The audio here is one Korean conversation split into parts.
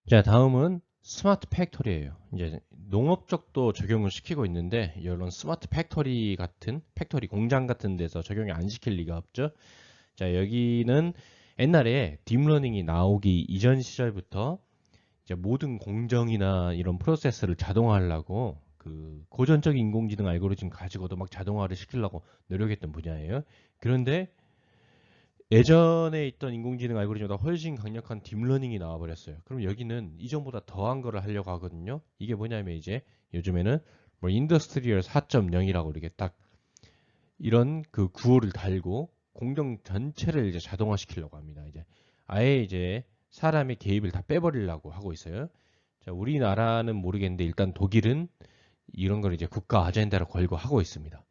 자, 다음은 스마트 팩토리예요. 이제 농업 쪽도 적용을 시키고 있는데 이런 스마트 팩토리 같은 팩토리 공장 같은 데서 적용이 안 시킬 리가 없죠. 자, 여기는 옛날에 딥러닝이 나오기 이전 시절부터 이제 모든 공정이나 이런 프로세스를 자동화하려고 그 고전적 인공지능 알고리즘 가지고도 막 자동화를 시키려고 노력했던 분야예요. 그런데 예전에 있던 인공지능 알고리즘보다 훨씬 강력한 딥러닝이 나와버렸어요. 그럼 여기는 이전보다 더한 거를 하려고 하거든요. 이게 뭐냐면 이제 요즘에는 뭐 인더스트리얼 4.0이라고 이렇게 딱 이런 그 구호를 달고 공정 전체를 이제 자동화 시키려고 합니다. 이제 아예 이제 사람의 개입을 다 빼버리려고 하고 있어요. 자, 우리나라는 모르겠는데 일단 독일은 이런 걸 이제 국가 아젠다로 걸고 하고 있습니다.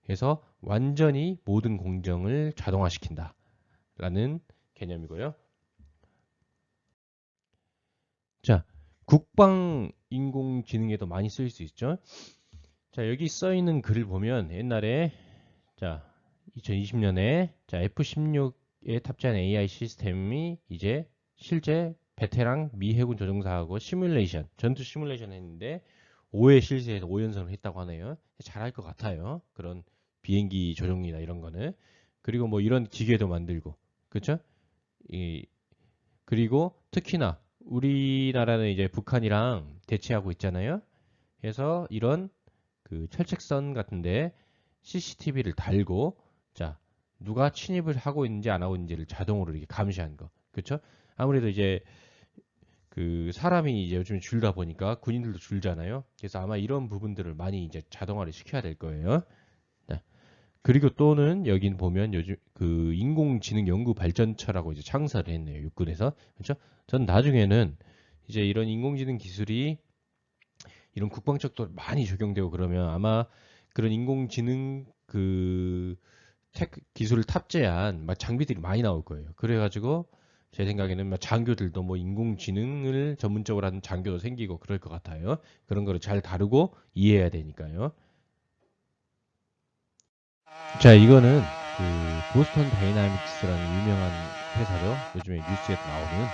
그래서 완전히 모든 공정을 자동화시킨다. 라는 개념이고요. 자, 국방 인공지능에도 많이 쓰일 수 있죠. 자, 여기 써 있는 글을 보면 옛날에 자, 2020년에 자, F-16에 탑재한 AI 시스템이 이제 실제 베테랑 미 해군 조종사하고 시뮬레이션, 전투 시뮬레이션 했는데 5회 실시해서 5연승을 했다고 하네요. 잘할 것 같아요. 그런 비행기 조종이나 이런 거는. 그리고 뭐 이런 기계도 만들고. 그렇죠? 이 그리고 특히나 우리나라는 이제 북한이랑 대치하고 있잖아요. 그래서 이런 그 철책선 같은데 CCTV를 달고 자 누가 침입을 하고 있는지 안 하고 있는지를 자동으로 이렇게 감시하는 거. 그렇죠? 아무래도 이제 그 사람이 이제 요즘 줄다 보니까 군인들도 줄잖아요. 그래서 아마 이런 부분들을 많이 이제 자동화를 시켜야 될 거예요. 자, 그리고 또는 여긴 보면 요즘 그 인공지능 연구 발전처라고 이제 창설을 했네요. 육군에서. 그렇죠? 전 나중에는 이제 이런 인공지능 기술이 이런 국방 쪽도 많이 적용되고 그러면 아마 그런 인공지능 그 텍 기술을 탑재한 막 장비들이 많이 나올 거예요. 그래가지고 제 생각에는 막 장교들도 뭐 인공지능을 전문적으로 하는 장교도 생기고 그럴 것 같아요. 그런 거를 잘 다루고 이해해야 되니까요. 자, 이거는 그 보스턴 다이나믹스라는 유명한 회사죠. 요즘에 뉴스에 나오는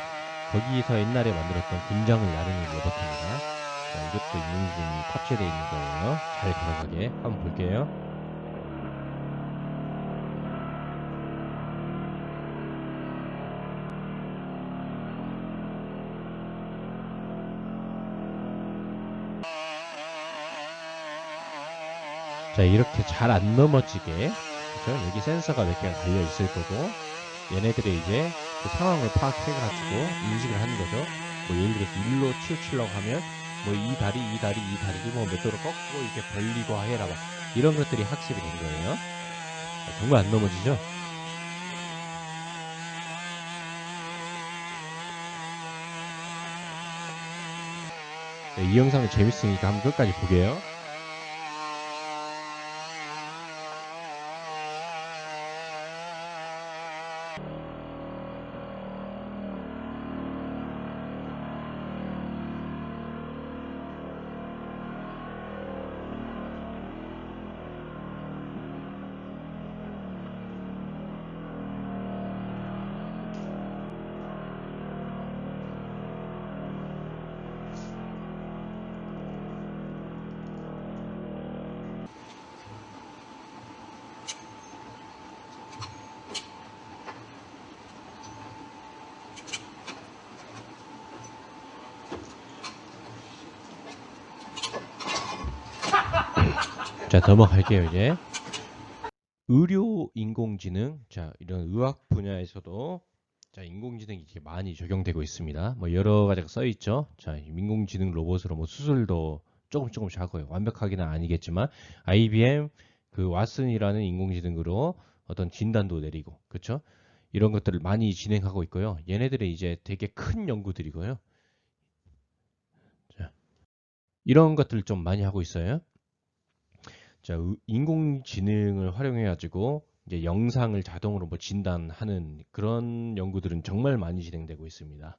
거기서 옛날에 만들었던 군장을 나르는 로봇입니다. 자, 이것도 인공지능이 탑재되어 있는 거예요. 잘 걸어가게 한번 볼게요. 자, 이렇게 잘 안 넘어지게 그죠? 여기 센서가 몇 개가 달려 있을 거고 얘네들이 이제 그 상황을 파악해가지고 인식을 하는 거죠. 뭐 예를 들어서 일로 치우치려고 하면 뭐 이 다리, 이 다리, 이 다리를 뭐 몇 도로 꺾고 이렇게 벌리고 해라 막 이런 것들이 학습이 된 거예요. 자, 정말 안 넘어지죠? 네, 이 영상은 재밌으니까 한번 끝까지 보게요. 자, 넘어갈게요, 이제. 의료 인공지능, 자, 이런 의학 분야에서도 자, 인공지능이 이렇게 많이 적용되고 있습니다. 뭐 여러 가지가 써 있죠. 자, 인공지능 로봇으로 뭐 수술도 조금씩 하고요. 완벽하게는 아니겠지만 IBM 그 왓슨이라는 인공지능으로 어떤 진단도 내리고, 그렇죠? 이런 것들을 많이 진행하고 있고요. 얘네들이 이제 되게 큰 연구들이고요. 자, 이런 것들을 좀 많이 하고 있어요. 자, 인공지능을 활용해 가지고 이제 영상을 자동으로 뭐 진단하는 그런 연구들은 정말 많이 진행되고 있습니다.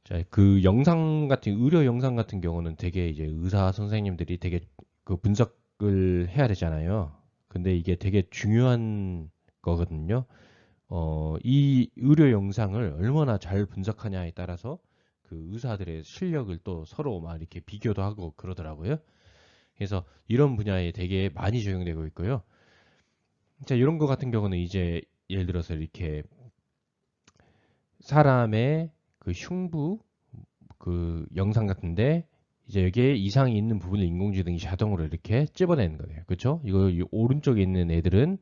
자, 그 영상 같은 의료 영상 같은 경우는 되게 이제 의사 선생님들이 되게 그 분석을 해야 되잖아요. 근데 이게 되게 중요한 거거든요. 이 의료 영상을 얼마나 잘 분석하냐에 따라서 그 의사들의 실력을 또 서로 막 이렇게 비교도 하고 그러더라고요. 그래서 이런 분야에 되게 많이 적용되고 있고요. 자, 이런 거 같은 경우는 이제 예를 들어서 이렇게 사람의 그 흉부 그 영상 같은데 이제 여기에 이상이 있는 부분을 인공지능이 자동으로 이렇게 찝어내는 거예요. 그렇죠? 이거 이 오른쪽에 있는 애들은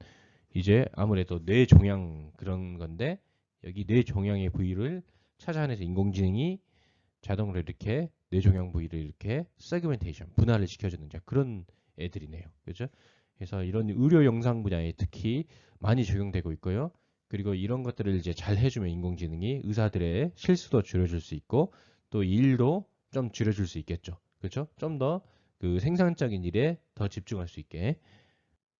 이제 아무래도 뇌 종양 그런 건데 여기 뇌 종양의 부위를 찾아내서 인공지능이 자동으로 이렇게 뇌 종양 부위를 이렇게 세그멘테이션 분할을 시켜주는 그런 애들이네요. 그렇죠? 그래서 이런 의료 영상 분야에 특히 많이 적용되고 있고요. 그리고 이런 것들을 이제 잘 해주면 인공지능이 의사들의 실수도 줄여줄 수 있고 또 일도 좀 줄여줄 수 있겠죠. 그렇죠? 좀 더 그 생산적인 일에 더 집중할 수 있게.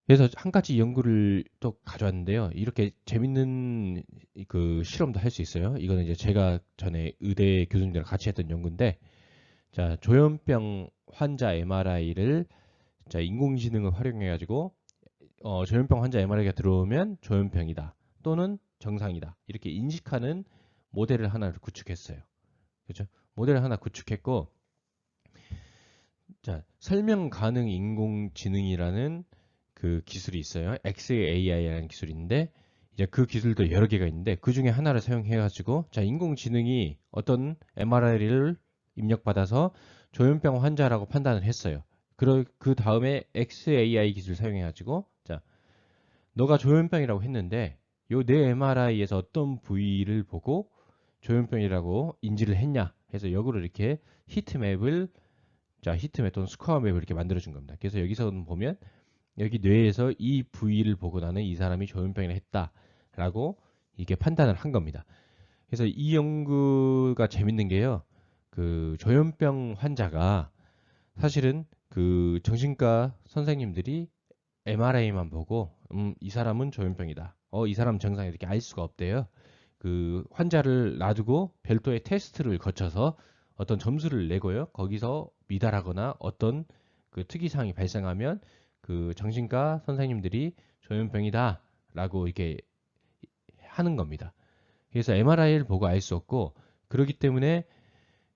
그래서 한 가지 연구를 또 가져왔는데요. 이렇게 재밌는 그 실험도 할 수 있어요. 이거는 이제 제가 전에 의대 교수님들과 같이 했던 연구인데, 자, 조현병 환자 MRI를 자, 인공지능을 활용해가지고 조현병 환자 MRI가 들어오면 조현병이다 또는 정상이다 이렇게 인식하는 모델을 하나 구축했어요. 그렇죠? 모델을 하나 구축했고, 자, 설명 가능 인공지능이라는 그 기술이 있어요. XAI라는 기술인데 이제 그 기술도 여러 개가 있는데 그 중에 하나를 사용해가지고 자, 인공지능이 어떤 MRI를 입력받아서 조현병 환자라고 판단을 했어요. 그 다음에 XAI 기술 사용해가지고 자, 너가 조현병이라고 했는데 요 내 MRI에서 어떤 부위를 보고 조현병이라고 인지를 했냐 해서 역으로 이렇게 히트맵을 자, 히트맵 또는 스코어 맵을 이렇게 만들어준 겁니다. 그래서 여기서는 보면 여기 뇌에서 이 부위를 보고 나는 이 사람이 조현병이라 했다라고 이게 판단을 한 겁니다. 그래서 이 연구가 재밌는 게요. 그 조현병 환자가 사실은 그 정신과 선생님들이 MRI만 보고 이 사람은 조현병이다. 이 사람 정상이 이렇게 알 수가 없대요. 그 환자를 놔두고 별도의 테스트를 거쳐서 어떤 점수를 내고요. 거기서 미달하거나 어떤 그 특이사항이 발생하면 그 정신과 선생님들이 조현병이다라고 이렇게 하는 겁니다. 그래서 MRI를 보고 알 수 없고 그렇기 때문에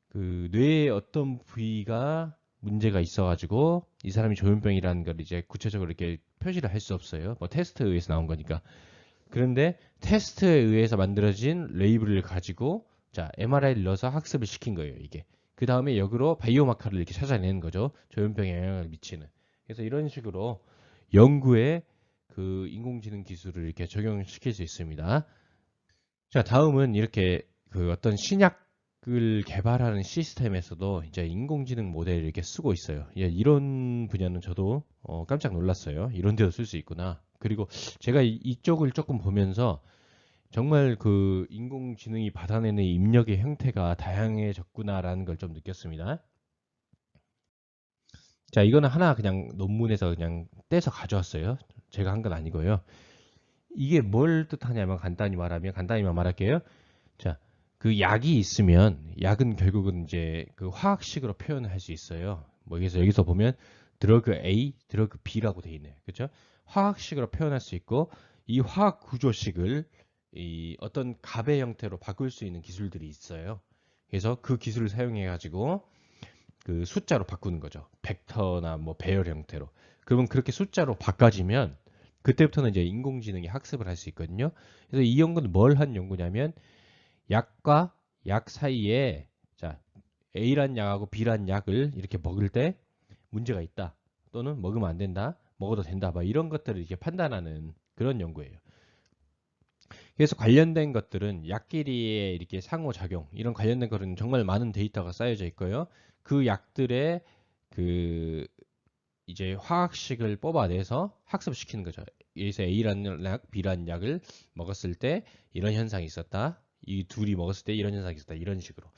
그 뇌의 어떤 부위가 문제가 있어가지고 이 사람이 조현병이라는 걸 이제 구체적으로 이렇게 표시를 할 수 없어요. 뭐 테스트에 의해서 나온 거니까. 그런데 테스트에 의해서 만들어진 레이블을 가지고 자 MRI를 넣어서 학습을 시킨 거예요. 이게. 그 다음에 역으로 바이오마커를 이렇게 찾아내는 거죠. 조현병에 영향을 미치는. 그래서 이런 식으로 연구에 그 인공지능 기술을 이렇게 적용시킬 수 있습니다. 자, 다음은 이렇게 그 어떤 신약을 개발하는 시스템에서도 이제 인공지능 모델을 이렇게 쓰고 있어요. 예, 이런 분야는 저도 깜짝 놀랐어요. 이런 데도 쓸 수 있구나. 그리고 제가 이쪽을 조금 보면서 정말 그 인공지능이 받아내는 입력의 형태가 다양해졌구나라는 걸 좀 느꼈습니다. 자, 이거는 하나 그냥 논문에서 그냥 떼서 가져왔어요. 제가 한 건 아니고요. 이게 뭘 뜻하냐면 간단히만 말할게요. 자, 그 약이 있으면 약은 결국은 이제 그 화학식으로 표현을 할 수 있어요. 뭐 그래서 여기서 보면 드러그 A, 드러그 B라고 돼 있네요. 그렇죠? 화학식으로 표현할 수 있고 이 화학 구조식을 이 어떤 갑의 형태로 바꿀 수 있는 기술들이 있어요. 그래서 그 기술을 사용해 가지고 그 숫자로 바꾸는 거죠. 벡터나 뭐 배열 형태로. 그러면 그렇게 숫자로 바꿔지면 그때부터는 이제 인공지능이 학습을 할 수 있거든요. 그래서 이 연구는 뭘 한 연구냐면 약과 약 사이에 자 A란 약하고 B란 약을 이렇게 먹을 때 문제가 있다. 또는 먹으면 안 된다. 먹어도 된다. 막 이런 것들을 이렇게 판단하는 그런 연구예요. 그래서 관련된 것들은 약끼리의 이렇게 상호작용 이런 관련된 것은 정말 많은 데이터가 쌓여져 있고요. 그 약들의 그 이제 화학식을 뽑아내서 학습시키는 거죠. 여기서 A라는 약, B라는 약을 먹었을 때 이런 현상이 있었다. 이 둘이 먹었을 때 이런 현상이 있었다. 이런 식으로.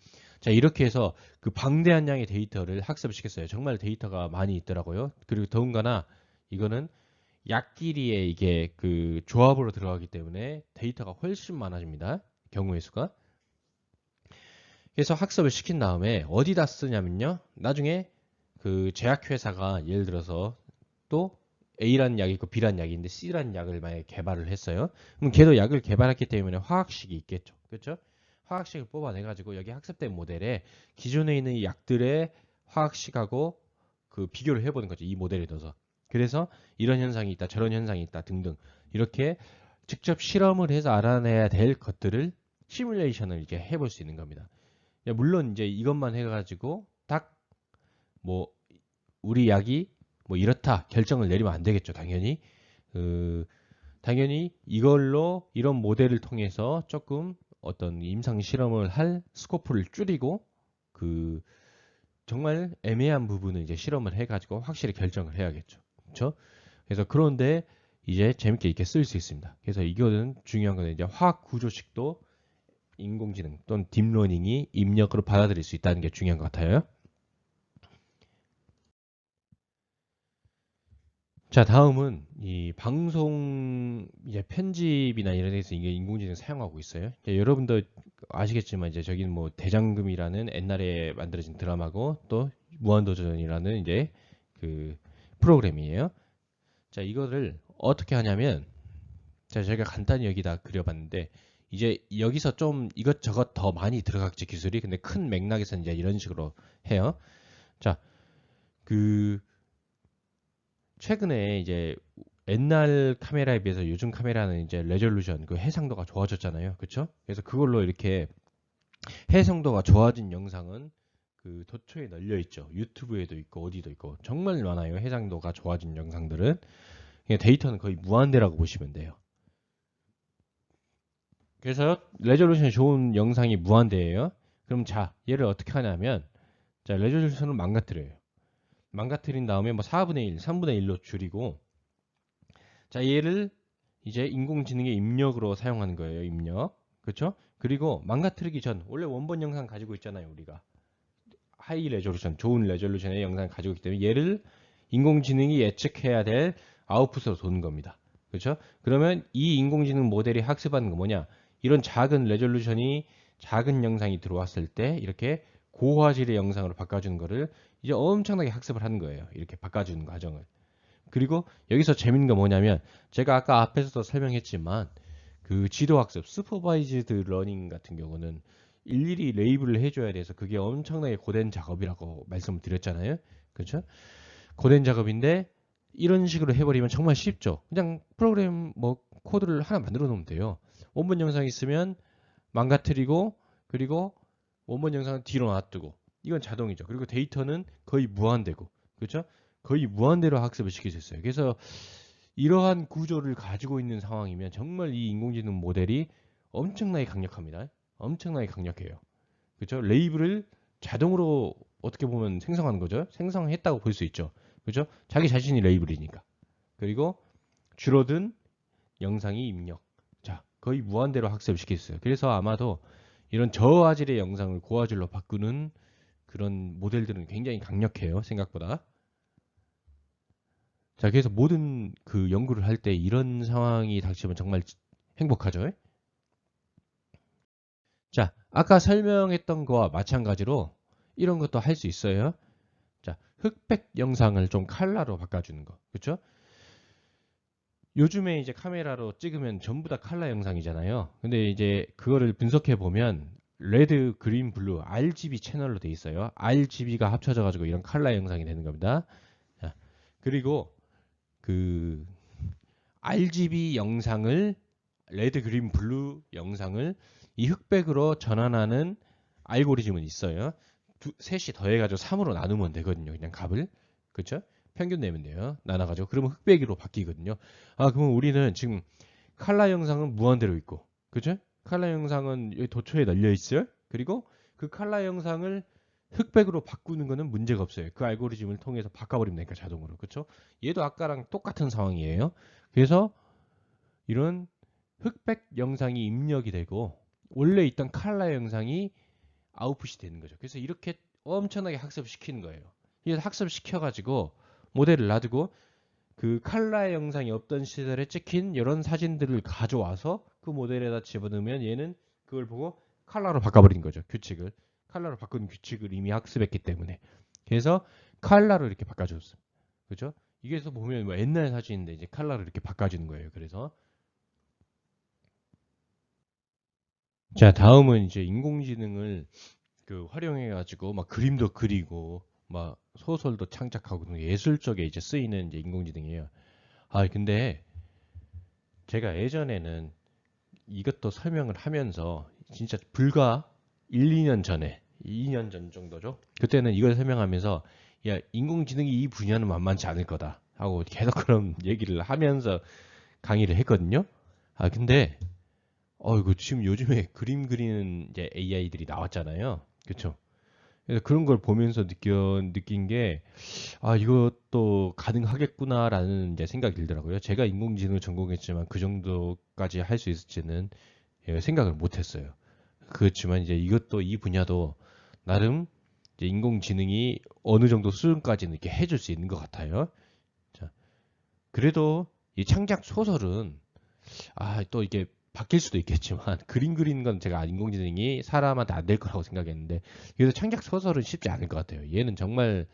자, 이렇게 해서 그 방대한 양의 데이터를 학습시켰어요. 정말 데이터가 많이 있더라고요. 그리고 더군다나 이거는 약끼리의 이게 그 조합으로 들어가기 때문에 데이터가 훨씬 많아집니다. 경우의 수가. 그래서 학습을 시킨 다음에 어디다 쓰냐면요. 나중에 그 제약회사가 예를 들어서 또 A라는 약이 있고 B라는 약이 있는데 C라는 약을 만약에 개발을 했어요. 그럼 걔도 약을 개발했기 때문에 화학식이 있겠죠. 그렇죠? 화학식을 뽑아내가지고 여기 학습된 모델에 기존에 있는 이 약들의 화학식하고 그 비교를 해보는 거죠. 이 모델에 넣어서. 그래서 이런 현상이 있다, 저런 현상이 있다 등등 이렇게 직접 실험을 해서 알아내야 될 것들을 시뮬레이션을 이제 해볼 수 있는 겁니다. 물론 이제 이것만 해가지고 딱 뭐 우리 약이 뭐 이렇다 결정을 내리면 안 되겠죠. 당연히 당연히 이걸로 이런 모델을 통해서 조금 어떤 임상 실험을 할 스코프를 줄이고 그 정말 애매한 부분을 이제 실험을 해가지고 확실히 결정을 해야겠죠. 그렇죠? 그래서 그런데 이제 재밌게 이렇게 쓸 수 있습니다. 그래서 이거는 중요한 건 이제 화학 구조식도 인공지능 또는 딥러닝이 입력으로 받아들일 수 있다는 게 중요한 것 같아요. 자, 다음은 이 방송 이제 편집이나 이런 데서 이게 인공지능 사용하고 있어요. 이제 여러분도 아시겠지만 이제 저기는 뭐 대장금이라는 옛날에 만들어진 드라마고 또 무한도전이라는 이제 그 프로그램이에요. 자, 이거를 어떻게 하냐면 자, 저희가 간단히 여기다 그려봤는데 이제 여기서 좀 이것저것 더 많이 들어갔지 기술이. 근데 큰 맥락에서는 이제 이런 식으로 해요. 자, 그 최근에 이제 옛날 카메라에 비해서 요즘 카메라는 이제 레졸루션 그 해상도가 좋아졌잖아요. 그렇죠? 그래서 그걸로 이렇게 해상도가 좋아진 영상은 그 도처에 널려 있죠. 유튜브에도 있고 어디도 있고 정말 많아요. 해상도가 좋아진 영상들은 그냥 데이터는 거의 무한대라고 보시면 돼요. 그래서 레졸루션이 좋은 영상이 무한대예요. 그럼 자, 얘를 어떻게 하냐면 자, 레졸루션을 망가뜨려요. 망가뜨린 다음에 뭐 4분의 1, 3분의 1로 줄이고 자, 얘를 이제 인공지능의 입력으로 사용하는 거예요. 입력. 그렇죠? 그리고 망가뜨리기 전 원래 원본 영상 가지고 있잖아요, 우리가. 하이 레졸루션, 좋은 레졸루션의 영상을 가지고 있기 때문에 얘를 인공지능이 예측해야 될 아웃풋으로 도는 겁니다. 그렇죠? 그러면 이 인공지능 모델이 학습하는 거 뭐냐? 이런 작은 레졸루션이 작은 영상이 들어왔을 때 이렇게 고화질의 영상으로 바꿔주는 거를 이제 엄청나게 학습을 하는 거예요. 이렇게 바꿔주는 과정을. 그리고 여기서 재밌는 게 뭐냐면 제가 아까 앞에서도 설명했지만 그 지도학습, 슈퍼바이즈드 러닝 같은 경우는 일일이 레이블을 해줘야 돼서 그게 엄청나게 고된 작업이라고 말씀을 드렸잖아요. 그렇죠? 고된 작업인데 이런 식으로 해버리면 정말 쉽죠. 그냥 프로그램 뭐 코드를 하나 만들어 놓으면 돼요. 원본 영상 있으면 망가뜨리고 그리고 원본 영상은 뒤로 놔두고 이건 자동이죠. 그리고 데이터는 거의 무한대고 그렇죠? 거의 무한대로 학습을 시킬 수 있어요. 그래서 이러한 구조를 가지고 있는 상황이면 정말 이 인공지능 모델이 엄청나게 강력합니다. 엄청나게 강력해요. 그렇죠? 레이블을 자동으로 어떻게 보면 생성하는 거죠. 생성했다고 볼 수 있죠. 그렇죠? 자기 자신이 레이블이니까. 그리고 줄어든 영상이 입력. 자, 거의 무한대로 학습을 시켰어요. 그래서 아마도 이런 저화질의 영상을 고화질로 바꾸는 그런 모델들은 굉장히 강력해요. 생각보다. 자, 그래서 모든 그 연구를 할 때 이런 상황이 닥치면 정말 행복하죠. 자, 아까 설명했던 거와 마찬가지로 이런 것도 할 수 있어요. 자, 흑백 영상을 좀 칼라로 바꿔주는 거. 그렇죠? 요즘에 이제 카메라로 찍으면 전부 다 칼라 영상이잖아요. 근데 이제 그거를 분석해 보면 레드, 그린, 블루, RGB 채널로 돼 있어요. RGB가 합쳐져 가지고 이런 칼라 영상이 되는 겁니다. 자, 그리고 그 RGB 영상을 레드, 그린, 블루 영상을 이 흑백으로 전환하는 알고리즘은 있어요. 셋이 더해가지고 3으로 나누면 되거든요. 그냥 값을. 그렇죠? 평균 내면 돼요. 나눠가지고. 그러면 흑백으로 바뀌거든요. 아, 그러면 우리는 지금 칼라 영상은 무한대로 있고. 그렇죠? 칼라 영상은 여기 도초에 널려 있어요. 그리고 그 칼라 영상을 흑백으로 바꾸는 거는 문제가 없어요. 그 알고리즘을 통해서 바꿔버리면 되니까 자동으로. 그렇죠? 얘도 아까랑 똑같은 상황이에요. 그래서 이런 흑백 영상이 입력이 되고 원래 있던 칼라 영상이 아웃풋이 되는 거죠. 그래서 이렇게 엄청나게 학습을 시키는 거예요. 그래서 학습을 시켜가지고 모델을 놔두고 그 칼라 영상이 없던 시절에 찍힌 이런 사진들을 가져와서 그 모델에다 집어넣으면 얘는 그걸 보고 칼라로 바꿔버린 거죠. 규칙을. 칼라로 바꾼 규칙을 이미 학습했기 때문에. 그래서 칼라로 이렇게 바꿔줬어요. 그죠? 이게서 보면 뭐 옛날 사진인데 이제 칼라로 이렇게 바꿔주는 거예요. 그래서 자, 다음은 이제 인공지능을 활용해 가지고 막 그림도 그리고 막 소설도 창작하고 등 예술 쪽에 이제 쓰이는 이제 인공지능이에요. 근데 제가 예전에는 이것도 설명을 하면서 진짜 불과 1, 2년 전에 2년 전 정도죠. 그때는 이걸 설명하면서 야, 인공지능이 이 분야는 만만치 않을 거다 하고 계속 그런 얘기를 하면서 강의를 했거든요. 근데 이거 지금 요즘에 그림 그리는 이제 AI들이 나왔잖아요. 그렇죠? 그래서 그런 걸 보면서 느낀 게, 이것도 가능하겠구나라는 이제 생각이 들더라고요. 제가 인공지능을 전공했지만 그 정도까지 할 수 있을지는 생각을 못 했어요. 그렇지만 이제 이것도 이 분야도 나름 이제 인공지능이 어느 정도 수준까지는 이렇게 해줄 수 있는 것 같아요. 자, 그래도 이 창작 소설은 또 이게 바뀔 수도 있겠지만 그림 그리는 건 제가 인공지능이 사람한테 안 될 거라고 생각했는데 그래서 창작 소설은 쉽지 않을 것 같아요. 얘는 정말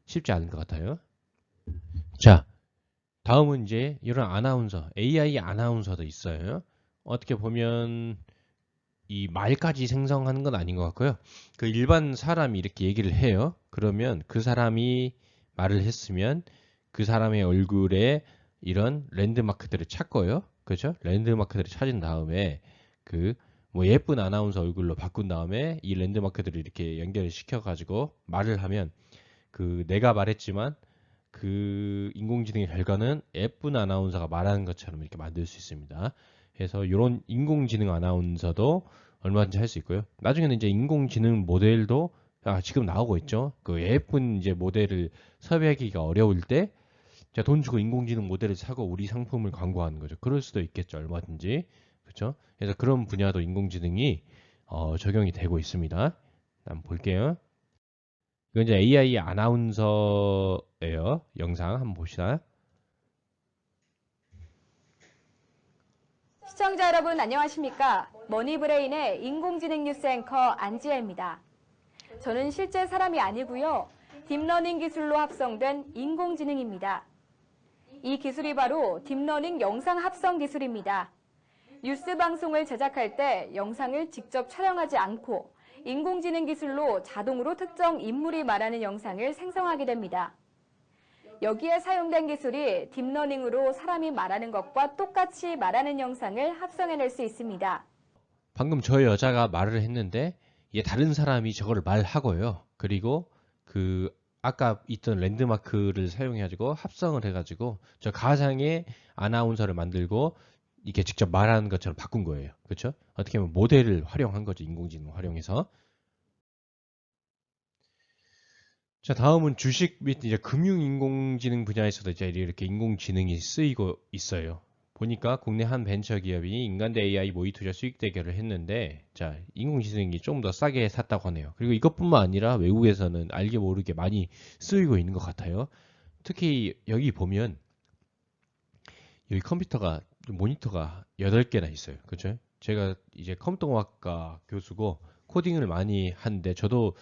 쉽지 않을 것 같아요. 자, 다음은 이제 이런 아나운서, AI 아나운서도 있어요. 어떻게 보면 이 말까지 생성하는 건 아닌 것 같고요. 그 일반 사람이 이렇게 얘기를 해요. 그러면 그 사람이 말을 했으면 그 사람의 얼굴에 이런 랜드마크들을 찾고요. 그렇죠? 랜드마크들을 찾은 다음에 그 뭐 예쁜 아나운서 얼굴로 바꾼 다음에 이 랜드마크들을 이렇게 연결을 시켜 가지고 말을 하면 그 내가 말했지만 그 인공지능의 결과는 예쁜 아나운서가 말하는 것처럼 이렇게 만들 수 있습니다. 그래서 이런 인공지능 아나운서도 얼마든지 할 수 있고요. 나중에는 이제 인공지능 모델도 지금 나오고 있죠. 그 예쁜 이제 모델을 섭외하기가 어려울 때 돈 주고 인공지능 모델을 사고 우리 상품을 광고하는 거죠. 그럴 수도 있겠죠. 얼마든지. 그렇죠? 그래서 그런 분야도 인공지능이 적용이 되고 있습니다. 한번 볼게요. 이건 이제 AI 아나운서예요. 영상 한번 봅시다. 시청자 여러분 안녕하십니까? 머니브레인의 인공지능 뉴스 앵커 안지혜입니다. 저는 실제 사람이 아니고요. 딥러닝 기술로 합성된 인공지능입니다. 이 기술이 바로 딥러닝 영상 합성 기술입니다. 뉴스 방송을 제작할 때 영상을 직접 촬영하지 않고 인공지능 기술로 자동으로 특정 인물이 말하는 영상을 생성하게 됩니다. 여기에 사용된 기술이 딥러닝으로 사람이 말하는 것과 똑같이 말하는 영상을 합성해낼 수 있습니다. 방금 저 여자가 말을 했는데 얘 다른 사람이 저거를 말하고요. 그리고 그 아까 있던 랜드마크를 사용해가지고 합성을 해가지고 저 가상의 아나운서를 만들고 이게 직접 말하는 것처럼 바꾼 거예요. 그렇죠? 어떻게 보면 모델을 활용한 거죠. 인공지능 활용해서. 자, 다음은 주식 및 이제 금융인공지능 분야에서도 이제 이렇게 인공지능이 쓰이고 있어요. 보니까 국내 한 벤처 기업이 인간 대 AI 모의 투자 수익 대결을 했는데, 자, 인공지능이 좀 더 싸게 샀다고 하네요. 그리고 이것뿐만 아니라 외국에서는 알게 모르게 많이 쓰이고 있는 것 같아요. 특히 여기 보면 여기 모니터가 8개나 있어요. 그렇죠? 제가 이제 컴퓨터공학과 교수고 코딩을 많이 하는데 저도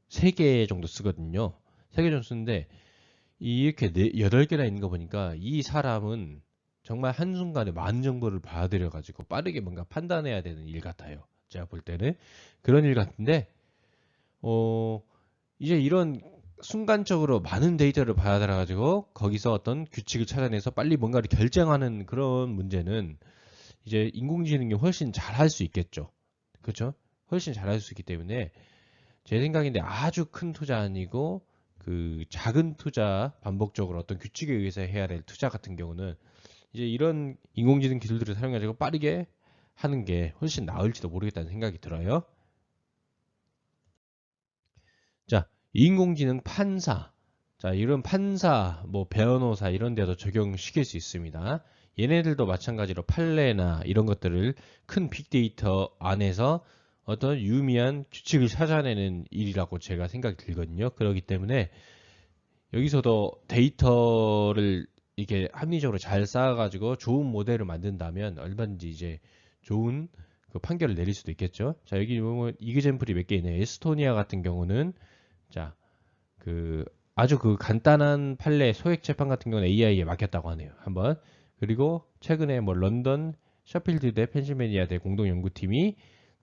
3개 정도 쓰거든요. 3개 정도 쓰는데 이렇게 8개나 있는 거 보니까 이 사람은 정말 한순간에 많은 정보를 받아들여가지고 빠르게 뭔가 판단해야 되는 일 같아요. 제가 볼 때는 그런 일 같은데 이제 이런 순간적으로 많은 데이터를 받아들여가지고 거기서 어떤 규칙을 찾아내서 빨리 뭔가를 결정하는 그런 문제는 이제 인공지능이 훨씬 잘할 수 있겠죠. 그렇죠? 훨씬 잘할 수 있기 때문에 제 생각인데 아주 큰 투자 아니고 그 작은 투자 반복적으로 어떤 규칙에 의해서 해야 될 투자 같은 경우는 이제 이런 인공지능 기술들을 사용해가지고 빠르게 하는 게 훨씬 나을지도 모르겠다는 생각이 들어요. 자, 인공지능 판사. 자, 이런 판사, 뭐 변호사 이런 데도 적용시킬 수 있습니다. 얘네들도 마찬가지로 판례나 이런 것들을 큰 빅데이터 안에서 어떤 유미한 규칙을 찾아내는 일이라고 제가 생각이 들거든요. 그렇기 때문에 여기서도 데이터를 이렇게 합리적으로 잘 쌓아가지고 좋은 모델을 만든다면 얼마든지 이제 좋은 그 판결을 내릴 수도 있겠죠. 자, 여기 보면 이그젠플이 몇 개 있네요. 에스토니아 같은 경우는 자, 그 아주 그 간단한 판례 소액 재판 같은 경우는 AI에 맡겼다고 하네요. 한번. 그리고 최근에 뭐 런던 셔필드 대 펜실베니아 대 공동 연구팀이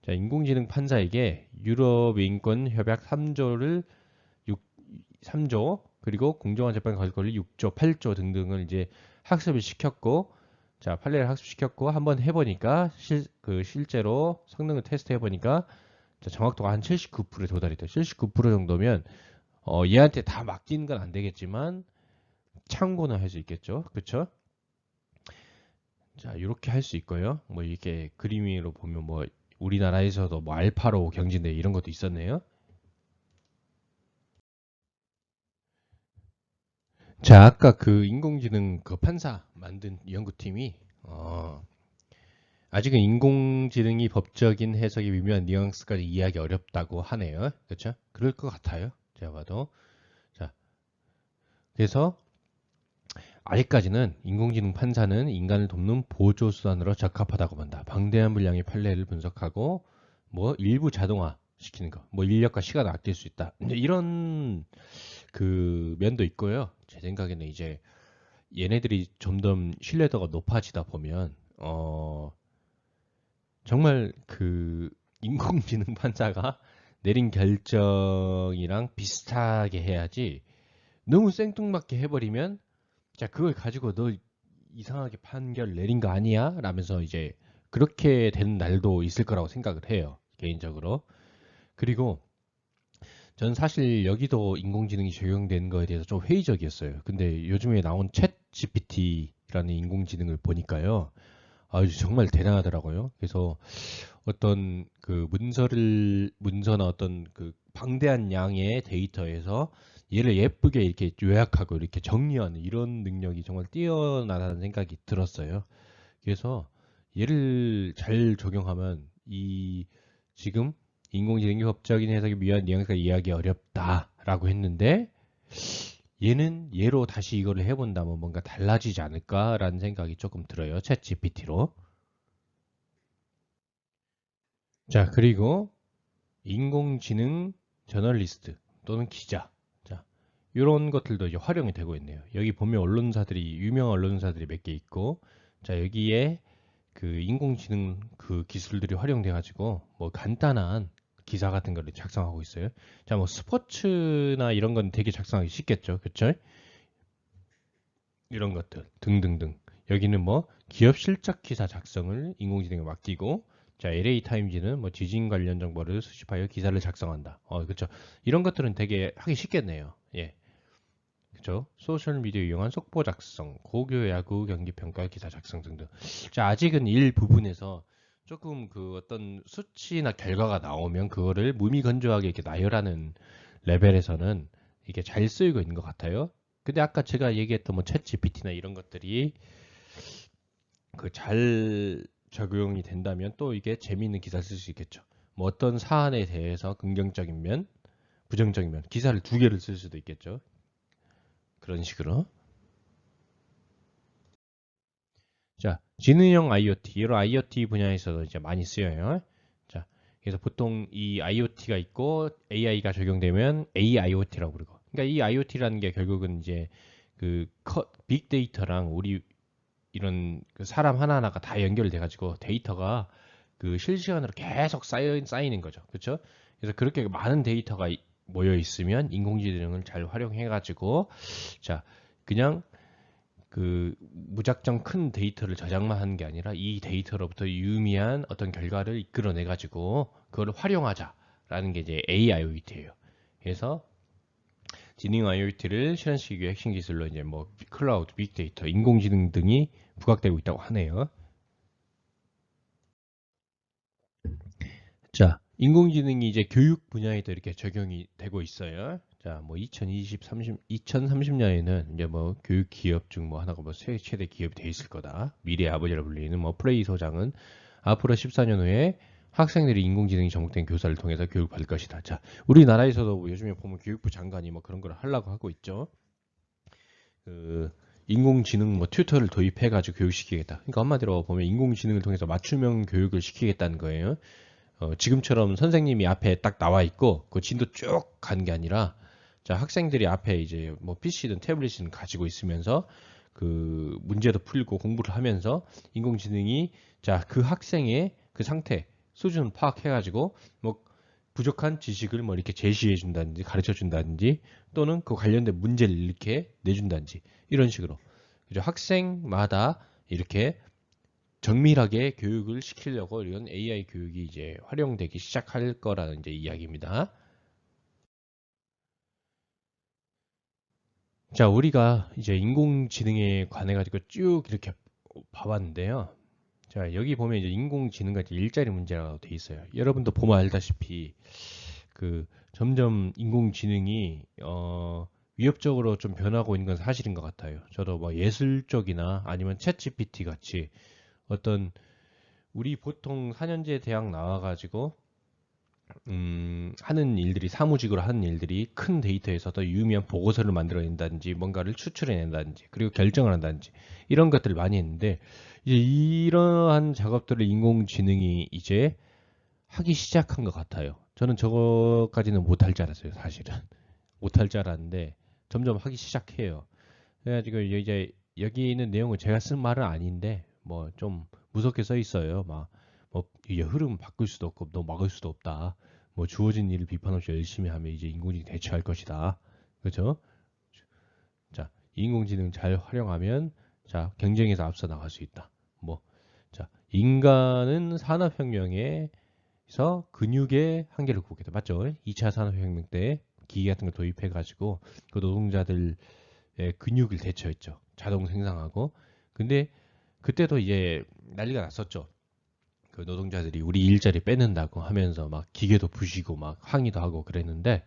자, 인공지능 판사에게 유럽인권 협약 3조 그리고 공정한 재판 가질 권리 6조, 8조 등등을 이제 학습을 시켰고, 자, 판례를 학습시켰고 한번 해보니까 실제로 성능을 테스트 해보니까 자, 정확도가 한 79%에 도달이 돼요. 79% 정도면 얘한테 다 맡기는 건 안 되겠지만 참고는 할 수 있겠죠. 그쵸? 자, 이렇게 할 수 있고요. 뭐 이렇게 그림으로 보면 뭐 우리나라에서도 뭐 알파로 경진대 이런 것도 있었네요. 자, 아까 그 인공지능 그 판사 만든 연구팀이 아직은 인공지능이 법적인 해석이 미묘한 뉘앙스까지 이해하기 어렵다고 하네요. 그렇죠? 그럴 것 같아요. 제가 봐도. 자, 그래서 아직까지는 인공지능 판사는 인간을 돕는 보조 수단으로 적합하다고 본다. 방대한 분량의 판례를 분석하고 뭐 일부 자동화 시키는 거, 뭐 인력과 시간을 아낄 수 있다. 이제 이런 그 면도 있고요. 제 생각에는 이제 얘네들이 점점 신뢰도가 높아지다 보면 정말 그 인공지능 판사가 내린 결정이랑 비슷하게 해야지 너무 생뚱맞게 해버리면 자 그걸 가지고 너 이상하게 판결 내린 거 아니야? 라면서 이제 그렇게 되는 날도 있을 거라고 생각을 해요. 개인적으로. 그리고 전 사실 여기도 인공지능이 적용된 거에 대해서 좀 회의적이었어요. 근데 요즘에 나온 챗 GPT라는 인공지능을 보니까요. 아주 정말 대단하더라고요. 그래서 어떤 그 문서나 어떤 그 방대한 양의 데이터에서 얘를 예쁘게 이렇게 요약하고 이렇게 정리하는 이런 능력이 정말 뛰어나다는 생각이 들었어요. 그래서 얘를 잘 적용하면 이 지금 인공지능이 법적인 해석이 미묘한 뉘앙스가 이해하기 어렵다라고 했는데 얘는 얘로 다시 이거를 해본다면 뭔가 달라지지 않을까라는 생각이 조금 들어요. 챗 GPT로. 자, 그리고 인공지능 저널리스트 또는 기자. 자, 이런 것들도 이제 활용이 되고 있네요. 여기 보면 유명한 언론사들이 몇 개 있고, 자, 여기에 그 인공지능 그 기술들이 활용돼 가지고 뭐 간단한 기사 같은 거를 작성하고 있어요. 자, 뭐 스포츠나 이런 건 되게 작성하기 쉽겠죠. 그쵸? 이런 것들 등등등. 여기는 뭐 기업 실적 기사 작성을 인공지능에 맡기고, 자, LA 타임즈는 뭐 지진 관련 정보를 수집하여 기사를 작성한다. 그렇죠. 이런 것들은 되게 하기 쉽겠네요. 예. 그렇죠. 소셜 미디어 이용한 속보 작성, 고교 야구 경기 평가 기사 작성 등등. 자, 아직은 일부분에서 조금 그 어떤 수치나 결과가 나오면 그거를 무미건조하게 이렇게 나열하는 레벨에서는 이게 잘 쓰이고 있는 것 같아요. 근데 아까 제가 얘기했던 뭐 챗 GPT나 이런 것들이 그 잘 적용이 된다면 또 이게 재미있는 기사를 쓸 수 있겠죠. 뭐 어떤 사안에 대해서 긍정적인 면, 부정적인 면, 기사를 두 개를 쓸 수도 있겠죠. 그런 식으로. 자, 지능형 IoT, 이런 IoT 분야에서도 이제 많이 쓰여요. 자, 그래서 보통 이 IoT가 있고 AI가 적용되면 AIoT라고 부르고. 그러니까 이 IoT라는 게 결국은 이제 그 빅데이터랑 우리 이런 그 사람 하나하나가 다 연결돼 가지고 데이터가 그 실시간으로 계속 쌓이는 거죠. 그렇죠? 그래서 그렇게 많은 데이터가 모여 있으면 인공지능을 잘 활용해 가지고 자, 그냥 그 무작정 큰 데이터를 저장만 하는 게 아니라 이 데이터로부터 유의미한 어떤 결과를 이끌어내 가지고 그걸 활용하자라는 게 이제 AIoT예요. 그래서 지능 IoT를 실현시키기 위해 핵심 기술로 이제 뭐 클라우드, 빅데이터, 인공지능 등이 부각되고 있다고 하네요. 자, 인공지능이 이제 교육 분야에도 이렇게 적용이 되고 있어요. 자, 뭐 2030년에는 이제 뭐 교육 기업 중 뭐 하나가 뭐 최대 기업이 돼 있을 거다. 미래의 아버지라 불리는 뭐 프레이 소장은 앞으로 14년 후에 학생들이 인공지능이 접목된 교사를 통해서 교육받을 것이다. 자, 우리나라에서도 뭐 요즘에 보면 교육부 장관이 뭐 그런 걸 하려고 하고 있죠. 그 인공지능 뭐 튜터를 도입해가지고 교육시키겠다. 그러니까 한마디로 보면 인공지능을 통해서 맞춤형 교육을 시키겠다는 거예요. 지금처럼 선생님이 앞에 딱 나와 있고 그 진도 쭉 간 게 아니라 자 학생들이 앞에 이제 뭐 PC든 태블릿은 가지고 있으면서 그 문제도 풀고 공부를 하면서 인공지능이 자 그 학생의 그 상태 수준을 파악해가지고 뭐 부족한 지식을 뭐 이렇게 제시해 준다든지 가르쳐 준다든지 또는 그 관련된 문제를 이렇게 내준다든지 이런 식으로 그죠? 학생마다 이렇게 정밀하게 교육을 시키려고 이런 AI 교육이 이제 활용되기 시작할 거라는 이제 이야기입니다. 자, 우리가 이제 인공지능에 관해 가지고 쭉 이렇게 봐봤는데요. 자, 여기 보면 이제 인공지능과 이제 일자리 문제라고 돼 있어요. 여러분도 보면 알다시피 그 점점 인공지능이 위협적으로 좀 변하고 있는 건 사실인 것 같아요. 저도 뭐 예술 쪽이나 아니면 챗 GPT 같이 어떤 우리 보통 4년제 대학 나와가지고 하는 일들이 사무직으로 하는 일들이 큰 데이터에서 더 유의미한 보고서를 만들어낸다든지 뭔가를 추출해낸다든지 그리고 결정을 한다든지 이런 것들을 많이 했는데 이제 이러한 작업들을 인공지능이 이제 하기 시작한 것 같아요. 저는 저거까지는 못할 줄 알았어요, 사실은. 못할 줄 알았는데 점점 하기 시작해요. 그래가지고 이제 여기 있는 내용은 제가 쓴 말은 아닌데 뭐 좀 무섭게 써 있어요. 막 뭐 이게 흐름 바꿀 수도 없고 너 막을 수도 없다. 뭐 주어진 일을 비판 없이 열심히 하면 이제 인공지능이 대처할 것이다. 그렇죠? 자, 인공지능 잘 활용하면 자 경쟁에서 앞서 나갈 수 있다. 뭐 자, 인간은 산업혁명에서 근육의 한계를 극복했다. 맞죠? 2차 산업혁명 때 기계 같은 걸 도입해가지고 그 노동자들의 근육을 대처했죠. 자동 생산하고. 근데 그때도 이제 난리가 났었죠. 그 노동자들이 우리 일자리 뺏는다고 하면서 막 기계도 부시고 막 항의도 하고 그랬는데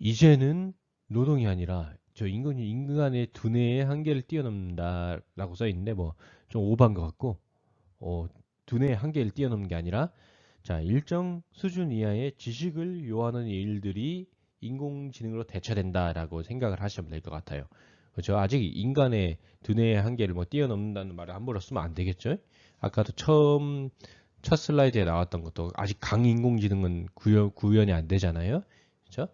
이제는 노동이 아니라 저 인간의 두뇌의 한계를 뛰어넘는다라고 써 있는데 뭐 좀 오버한 것 같고 두뇌의 한계를 뛰어넘는 게 아니라 자 일정 수준 이하의 지식을 요하는 일들이 인공지능으로 대처된다라고 생각을 하시면 될 것 같아요. 그렇죠? 아직 인간의 두뇌의 한계를 뭐 뛰어넘는다는 말을 함부로 쓰면 안 되겠죠? 아까도 첫 슬라이드에 나왔던 것도 아직 강인공지능은 구현이 안 되잖아요. 그렇죠?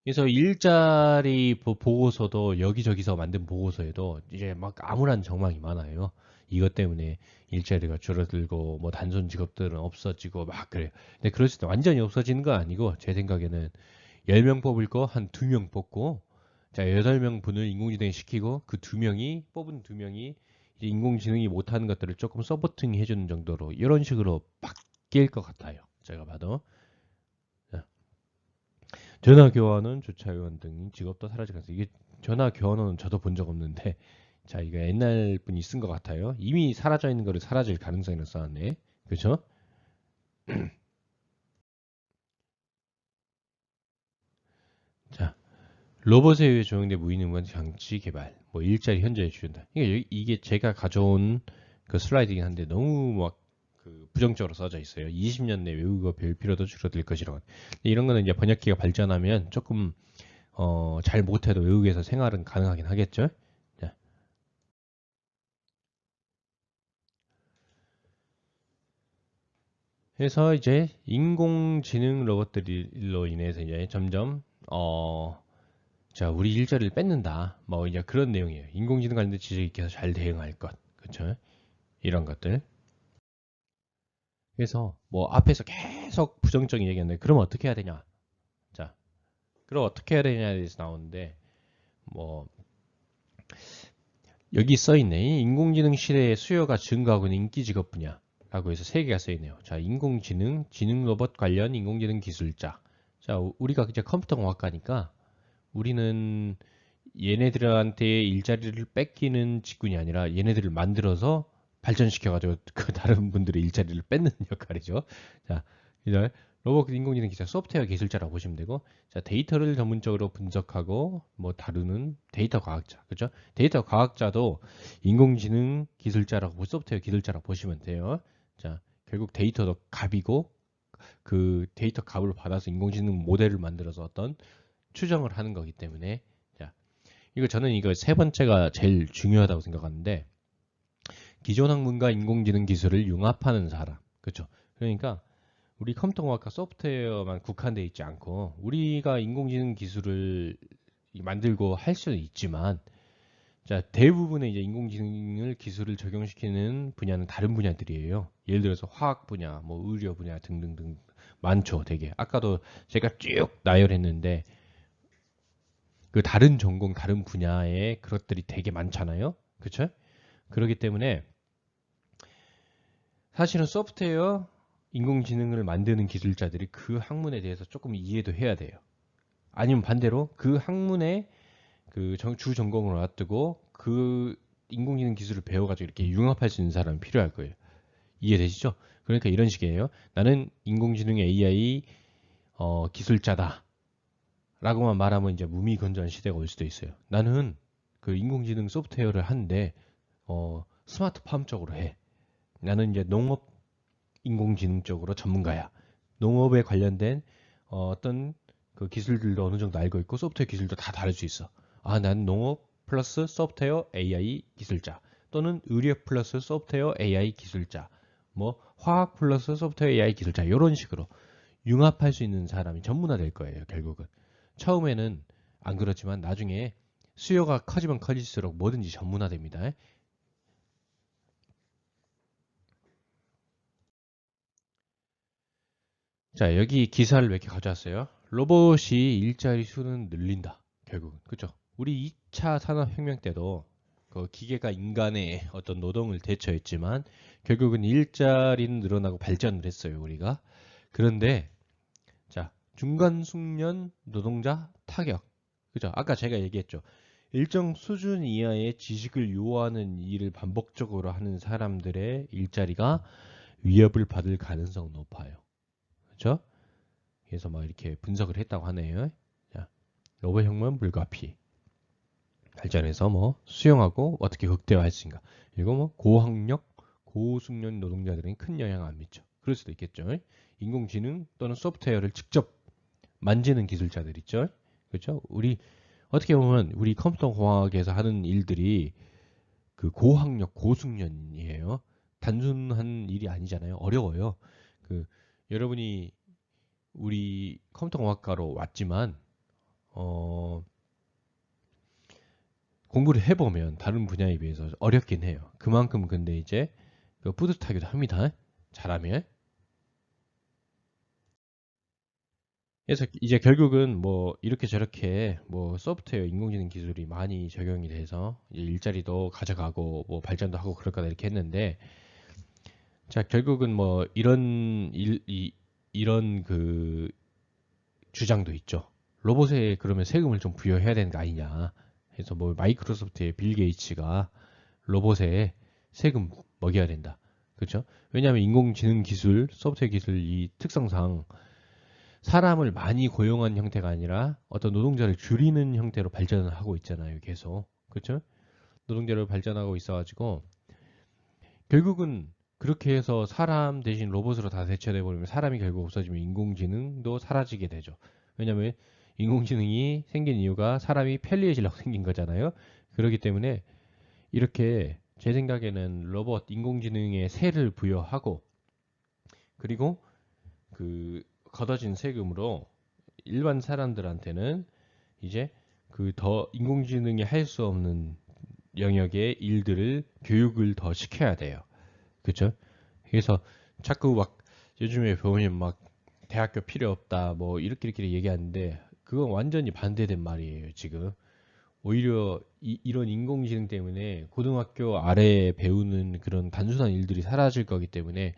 그래서 일자리 보고서도 여기저기서 만든 보고서에도 이제 막 암울한 정황이 많아요. 이것 때문에 일자리가 줄어들고 뭐 단순 직업들은 없어지고 막 그래요. 근데 그럴 때 완전히 없어지는 건 아니고 제 생각에는 10명 뽑을 거 한 2명 뽑고 자 8명 분을 인공지능에 시키고 그 2명이 뽑은 2명이 이제 인공지능이 못하는 것들을 조금 서포팅 해주는 정도로 이런 식으로 바뀔 것 같아요. 제가 봐도. 전화 교환원, 주차요원 등 직업도 사라지면서 이게 전화 교환원은 저도 본 적 없는데 자 이거 옛날 분이 쓴 것 같아요. 이미 사라져 있는 거를 사라질 가능성을 써놨네. 그렇죠? 자 로봇에 의해 조형된 무인응원 장치 개발, 뭐 일자리 현저히 줄인다. 이게 제가 가져온 그 슬라이드이긴 한데 너무 막 그 부정적으로 써져 있어요. 20년 내 외국어 배울 필요도 줄어들 것이라고. 이런 거는 이제 번역기가 발전하면 조금 잘 못해도 외국에서 생활은 가능하긴 하겠죠. 자, 그래서 이제 인공지능 로봇들로 인해서 이제 점점 자 우리 일자리를 뺏는다. 뭐 이제 그런 내용이에요. 인공지능 관련된 지식이 익혀서 잘 대응할 것, 그렇죠? 이런 것들. 그래서 뭐 앞에서 계속 부정적인 얘기했는데 그럼 어떻게 해야 되냐? 자, 그럼 어떻게 해야 되냐에 대해서 나오는데 뭐 여기 써 있네. 인공지능 시대의 수요가 증가하고 있는 인기 직업 분야라고 해서 세 개가 써 있네요. 자, 인공지능, 지능 로봇 관련 인공지능 기술자. 자, 우리가 이제 컴퓨터 공학과니까 우리는 얘네들한테 일자리를 뺏기는 직군이 아니라 얘네들을 만들어서 발전시켜가지고 그 다른 분들의 일자리를 뺏는 역할이죠. 자, 이제 로봇 인공지능 기술 소프트웨어 기술자라고 보시면 되고, 자 데이터를 전문적으로 분석하고 뭐 다루는 데이터 과학자, 그렇죠? 데이터 과학자도 인공지능 기술자라고 소프트웨어 기술자라고 보시면 돼요. 자, 결국 데이터도 값이고 그 데이터 값을 받아서 인공지능 모델을 만들어서 어떤 추정을 하는 거기 때문에 자 저는 이거 세 번째가 제일 중요하다고 생각하는데 기존 학문과 인공지능 기술을 융합하는 사람, 그렇죠? 그러니까 우리 컴퓨터공학과 소프트웨어만 국한되어 있지 않고 우리가 인공지능 기술을 만들고 할 수는 있지만 자, 대부분의 이제 인공지능을 기술을 적용시키는 분야는 다른 분야들이에요. 예를 들어서 화학 분야, 뭐 의료 분야 등등등 많죠, 되게. 아까도 제가 쭉 나열했는데 그 다른 전공, 다른 분야의 그것들이 되게 많잖아요. 그렇죠? 그렇기 때문에 사실은 소프트웨어 인공지능을 만드는 기술자들이 그 학문에 대해서 조금 이해도 해야 돼요. 아니면 반대로 그 학문에 그 주 전공을 놔두고 그 인공지능 기술을 배워가지고 이렇게 융합할 수 있는 사람이 필요할 거예요. 이해되시죠? 그러니까 이런 식이에요. 나는 인공지능 AI 기술자다. 라고만 말하면 이제 무미건조한 시대가 올 수도 있어요. 나는 그 인공지능 소프트웨어를 하는데 스마트팜 쪽으로 해. 나는 이제 농업 인공지능 쪽으로 전문가야. 농업에 관련된 어떤 그 기술들도 어느 정도 알고 있고 소프트웨어 기술도 다 다룰 수 있어. 아, 난 농업 플러스 소프트웨어 AI 기술자 또는 의료 플러스 소프트웨어 AI 기술자 뭐 화학 플러스 소프트웨어 AI 기술자 이런 식으로 융합할 수 있는 사람이 전문화 될 거예요. 결국은 처음에는 안 그렇지만 나중에 수요가 커지면 커질수록 뭐든지 전문화됩니다. 자, 여기 기사를 몇 개 가져왔어요. 로봇이 일자리 수는 늘린다. 결국은. 그죠? 우리 2차 산업혁명 때도 그 기계가 인간의 어떤 노동을 대처했지만 결국은 일자리는 늘어나고 발전을 했어요. 우리가. 그런데 자, 중간 숙련 노동자 타격. 그죠? 아까 제가 얘기했죠. 일정 수준 이하의 지식을 요하는 일을 반복적으로 하는 사람들의 일자리가 위협을 받을 가능성 높아요. 그렇죠? 그래서 막 이렇게 분석을 했다고 하네요. 자, 로봇 혁명 불가피. 발전해서 뭐 수용하고 어떻게 극대화할 수 있는가. 그리고 뭐 고학력, 고숙련 노동자들은 큰 영향을 안 미쳐. 그럴 수도 있겠죠. 인공지능 또는 소프트웨어를 직접 만지는 기술자들 있죠. 그렇죠? 우리 어떻게 보면 우리 컴퓨터 공학에서 하는 일들이 그 고학력, 고숙련이에요. 단순한 일이 아니잖아요. 어려워요. 그 여러분이 우리 컴퓨터 공학과로 왔지만 공부를 해보면 다른 분야에 비해서 어렵긴 해요. 그만큼 근데 이제 뿌듯하기도 합니다. 잘하면. 그래서 이제 결국은 뭐 이렇게 저렇게 뭐 소프트웨어 인공지능 기술이 많이 적용이 돼서 이제 일자리도 가져가고 뭐 발전도 하고 그럴 거다 이렇게 했는데 자 결국은 뭐 이런 그 주장도 있죠. 로봇에 그러면 세금을 좀 부여해야 되는 거 아니냐. 그래서 뭐 마이크로소프트의 빌 게이츠가 로봇에 세금 먹여야 된다. 그렇죠? 왜냐하면 인공지능 기술, 소프트웨어 기술 이 특성상 사람을 많이 고용한 형태가 아니라 어떤 노동자를 줄이는 형태로 발전을 하고 있잖아요. 계속. 그렇죠? 노동자를 발전하고 있어가지고 결국은 그렇게 해서 사람 대신 로봇으로 다 대체돼 버리면 사람이 결국 없어지면 인공지능도 사라지게 되죠. 왜냐하면 인공지능이 생긴 이유가 사람이 편리해지려고 생긴 거잖아요. 그렇기 때문에 이렇게 제 생각에는 로봇 인공지능에 세를 부여하고 그리고 그 걷어진 세금으로 일반 사람들한테는 이제 그 더 인공지능이 할 수 없는 영역의 일들을 교육을 더 시켜야 돼요. 그렇죠? 그래서 자꾸 막 요즘에 보면 막 대학교 필요 없다 뭐 이렇게 얘기하는데 그건 완전히 반대된 말이에요. 지금 오히려 이런 인공지능 때문에 고등학교 아래에 배우는 그런 단순한 일들이 사라질 거기 때문에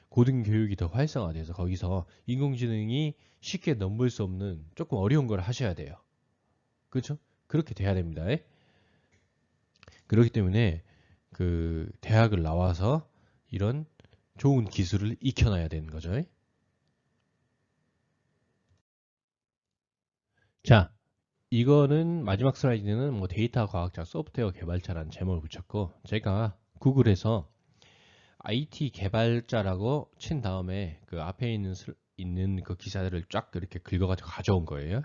고등교육이 더 활성화돼서 거기서 인공지능이 쉽게 넘볼 수 없는 조금 어려운 걸 하셔야 돼요. 그렇죠? 그렇게 돼야 됩니다. 그렇기 때문에 그 대학을 나와서 이런 좋은 기술을 익혀놔야 되는 거죠. 자, 이거는 마지막 슬라이드는 뭐 데이터 과학자, 소프트웨어 개발자라는 제목을 붙였고 제가 구글에서 IT 개발자라고 친 다음에 그 앞에 있는 그 기사들을 쫙 이렇게 긁어가지고 가져온 거예요.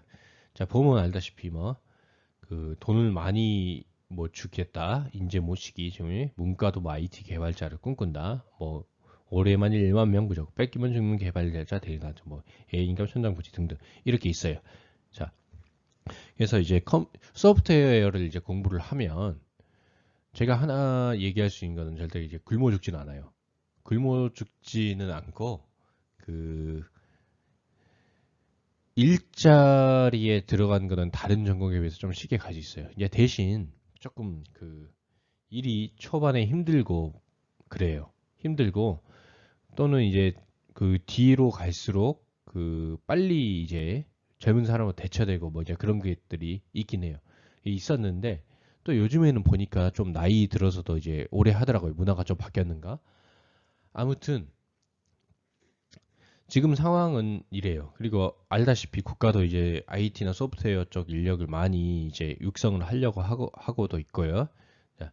자, 보면 알다시피 뭐 그 돈을 많이 뭐 주겠다, 인재 모시기 중에 문과도 뭐 IT 개발자를 꿈꾼다, 뭐 올해만 1만 명 부족, 뺏기면 죽는 개발자 대리나 뭐 A인감 천장 부지 등등 이렇게 있어요. 자, 그래서 이제 소프트웨어를 이제 공부를 하면 제가 하나 얘기할 수 있는 거는 절대 이제 굶어 죽지는 않아요. 굶어 죽지는 않고 그 일자리에 들어간 거는 다른 전공에 비해서 좀 쉽게 갈 수 있어요. 이제 대신 조금 그 일이 초반에 힘들고 그래요. 힘들고 또는 이제 그 뒤로 갈수록 그 빨리 이제 젊은 사람으로 대처되고 뭐 이제 그런 것들이 있긴 해요. 있었는데 또 요즘에는 보니까 좀 나이 들어서도 이제 오래 하더라고요. 문화가 좀 바뀌었는가? 아무튼 지금 상황은 이래요. 그리고 알다시피 국가도 이제 IT나 소프트웨어 쪽 인력을 많이 이제 육성을 하려고 하고도 있고요. 자,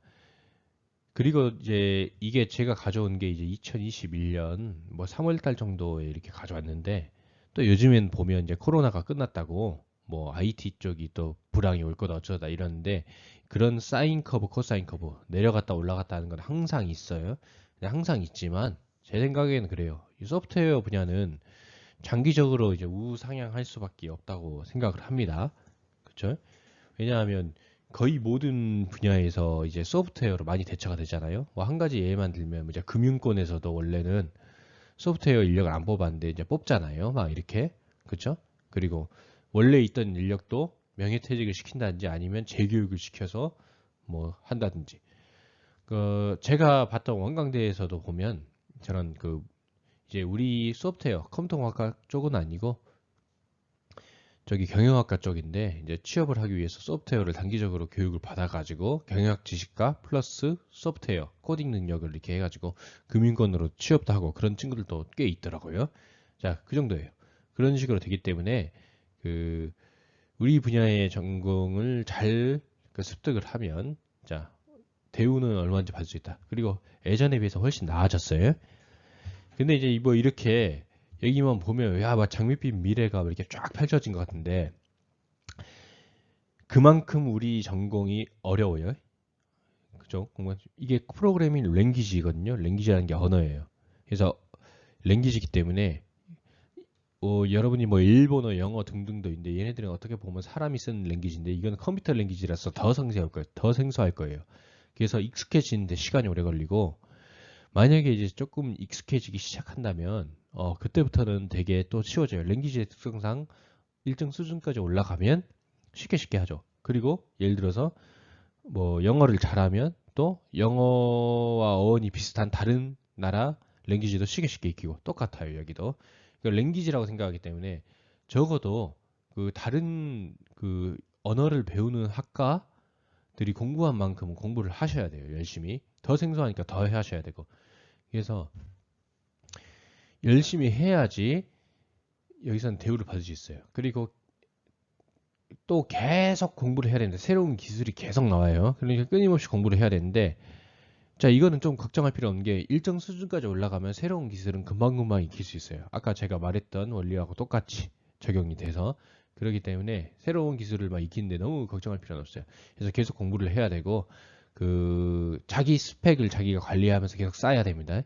그리고 이제 이게 제가 가져온 게 이제 2021년 뭐 3월 달 정도에 이렇게 가져왔는데 또 요즘엔 보면 이제 코로나가 끝났다고 뭐 IT 쪽이 또 불황이 올 거다 어쩌다 이러는데 그런 사인 커브, 코사인 커브 내려갔다 올라갔다 하는 건 항상 있어요. 항상 있지만 제 생각에는 그래요. 이 소프트웨어 분야는 장기적으로 이제 우상향할 수밖에 없다고 생각을 합니다. 그렇죠? 왜냐하면 거의 모든 분야에서 이제 소프트웨어로 많이 대처가 되잖아요. 뭐 한 가지 예만 들면 이제 금융권에서도 원래는 소프트웨어 인력을 안 뽑았는데 이제 뽑잖아요. 막 이렇게. 그렇죠? 그리고 원래 있던 인력도 명예퇴직을 시킨다든지 아니면 재교육을 시켜서 뭐 한다든지. 그 제가 봤던 원광대에서도 보면 저런 그 이제 우리 소프트웨어 컴퓨터공학과 쪽은 아니고 저기 경영학과 쪽인데 이제 취업을 하기 위해서 소프트웨어를 단기적으로 교육을 받아가지고 경영학 지식과 플러스 소프트웨어 코딩 능력을 이렇게 해가지고 금융권으로 취업도 하고 그런 친구들도 꽤 있더라고요. 자, 그 정도예요. 그런 식으로 되기 때문에 그 우리 분야의 전공을 잘 그 습득을 하면 자 대우는 얼마인지 받을 수 있다. 그리고 예전에 비해서 훨씬 나아졌어요. 근데 이제 뭐 이렇게 여기만 보면 야막 장밋빛 미래가 이렇게 쫙 펼쳐진 것 같은데 그만큼 우리 전공이 어려워요. 그죠? 이게 프로그래밍 랭귀지거든요. 랭귀지라는 게 언어예요. 그래서 랭귀지이기 때문에 여러분이 뭐 일본어, 영어 등등도 있는데 얘네들은 어떻게 보면 사람이 쓰는 랭귀지인데 이건 컴퓨터 랭귀지라서 더 생소할 거예요. 더 생소할 거예요. 그래서 익숙해지는데 시간이 오래 걸리고 만약에 이제 조금 익숙해지기 시작한다면 그때부터는 되게 또 쉬워져요. 랭귀지의 특성상 일정 수준까지 올라가면 쉽게 하죠. 그리고 예를 들어서 뭐 영어를 잘하면 또 영어와 어원이 비슷한 다른 나라 랭귀지도 쉽게 익히고 똑같아요. 여기도. 그러니까 랭귀지라고 생각하기 때문에 적어도 그 다른 그 언어를 배우는 학과들이 공부한 만큼 공부를 하셔야 돼요. 열심히. 더 생소하니까 더 하셔야 되고. 그래서 열심히 해야지 여기서는 대우를 받을 수 있어요. 그리고 또 계속 공부를 해야 되는데 새로운 기술이 계속 나와요. 그러니까 끊임없이 공부를 해야 되는데 자 이거는 좀 걱정할 필요 없는 게 일정 수준까지 올라가면 새로운 기술은 금방금방 익힐 수 있어요. 아까 제가 말했던 원리하고 똑같이 적용이 돼서 그렇기 때문에 새로운 기술을 막 익히는데 너무 걱정할 필요는 없어요. 그래서 계속 공부를 해야 되고 그 자기 스펙을 자기가 관리하면서 계속 쌓아야 됩니다.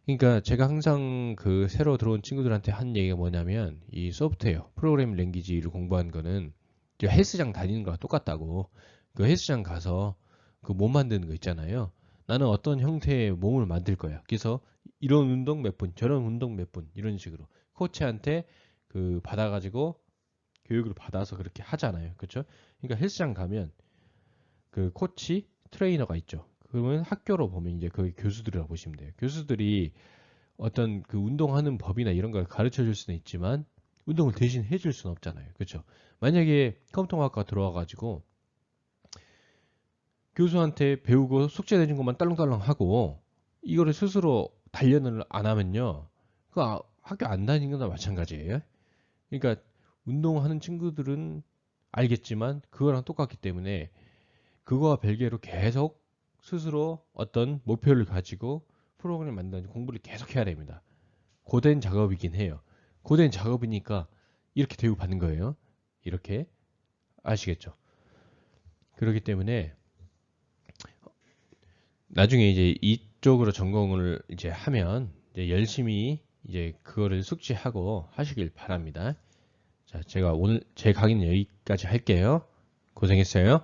그러니까 제가 항상 그 새로 들어온 친구들한테 한 얘기가 뭐냐면 이 소프트웨어 프로그래밍 랭귀지를 공부한 거는 헬스장 다니는 거랑 똑같다고. 그 헬스장 가서 그 몸 만드는 거 있잖아요. 나는 어떤 형태의 몸을 만들 거야. 그래서 이런 운동 몇 분, 저런 운동 몇 분 이런 식으로 코치한테 그 받아가지고 교육을 받아서 그렇게 하잖아요. 그렇죠? 그러니까 헬스장 가면 그 코치, 트레이너가 있죠. 그러면 학교로 보면 이제 그 교수들이라고 보시면 돼요. 교수들이 어떤 그 운동하는 법이나 이런 걸 가르쳐 줄 수는 있지만 운동을 대신 해줄 수는 없잖아요. 그렇죠? 만약에 컴퓨터학과 들어와가지고 교수한테 배우고 숙제 내준 것만 딸랑딸랑 하고 이거를 스스로 단련을 안 하면요. 그 학교 안 다니는 거나 마찬가지예요. 그러니까 운동하는 친구들은 알겠지만 그거랑 똑같기 때문에 그거와 별개로 계속 스스로 어떤 목표를 가지고 프로그램을 만드는 공부를 계속 해야 됩니다. 고된 작업이긴 해요. 고된 작업이니까 이렇게 대우받는 거예요. 이렇게 아시겠죠? 그렇기 때문에 나중에 이제 이쪽으로 전공을 이제 하면 이제 열심히 이제 그거를 숙지하고 하시길 바랍니다. 자, 제가 오늘 제 강의는 여기까지 할게요. 고생했어요.